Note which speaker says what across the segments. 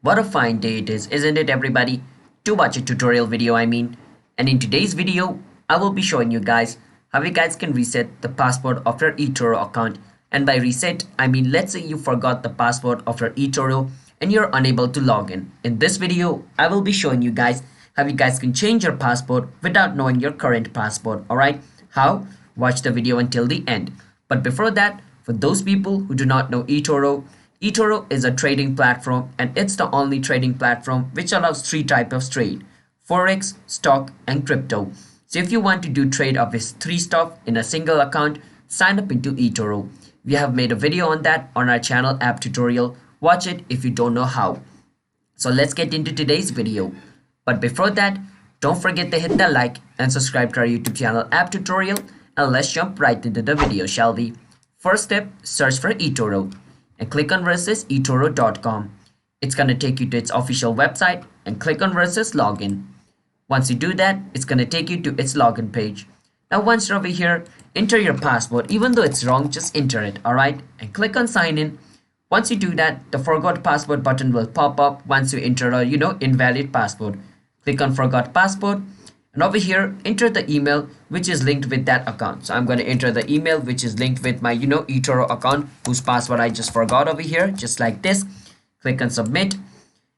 Speaker 1: What a fine day it is, isn't it everybody? To watch a tutorial video And in today's video, I will be showing you guys how you guys can reset the password of your eToro account. And by reset, I mean let's say you forgot the password of your eToro and you're unable to log in. In this video, I will be showing you guys how you guys can change your password without knowing your current password. Alright, how? Watch the video until the end. But before that, for those people who do not know eToro, eToro is a trading platform and it's the only trading platform which allows three types of trade: forex, stock and crypto. So if you want to do trade of this three stuff in a single account, sign up into eToro. We have made a video on that on our channel app tutorial. Watch it if you don't know how. So let's get into today's video. But before that, don't forget to hit the like and subscribe to our YouTube channel app tutorial, and let's jump right into the video, shall we? First step, search for eToro and click on versus eToro.com. It's going to take you to its official website and click on versus login. Once you do that, it's going to take you to its login page. Now once you're over here, enter your password. Even though it's wrong, just enter it, alright? And click on sign in. Once you do that, the forgot password button will pop up once you enter a invalid password. Click on forgot password. And over here, enter the email which is linked with that account. So I'm going to enter the email which is linked with my, eToro account whose password I just forgot over here, just like this. Click on submit.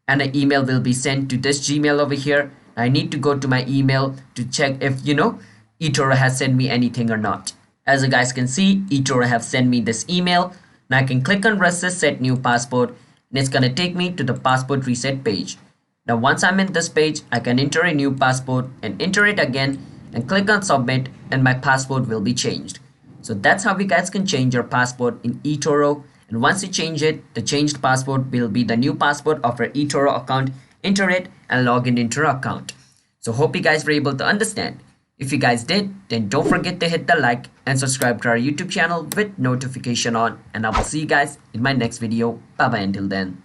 Speaker 1: And an email will be sent to this Gmail over here. I need to go to my email to check if, eToro has sent me anything or not. As you guys can see, eToro have sent me this email. Now I can click on versus set new password. And it's going to take me to the password reset page. Now once I'm in this page, I can enter a new password and enter it again and click on submit and my password will be changed. So that's how you guys can change your password in eToro. And once you change it, the changed password will be the new password of your eToro account. Enter it and log in into your account. So hope you guys were able to understand. If you guys did, then don't forget to hit the like and subscribe to our YouTube channel with notification on. And I will see you guys in my next video. Bye bye until then.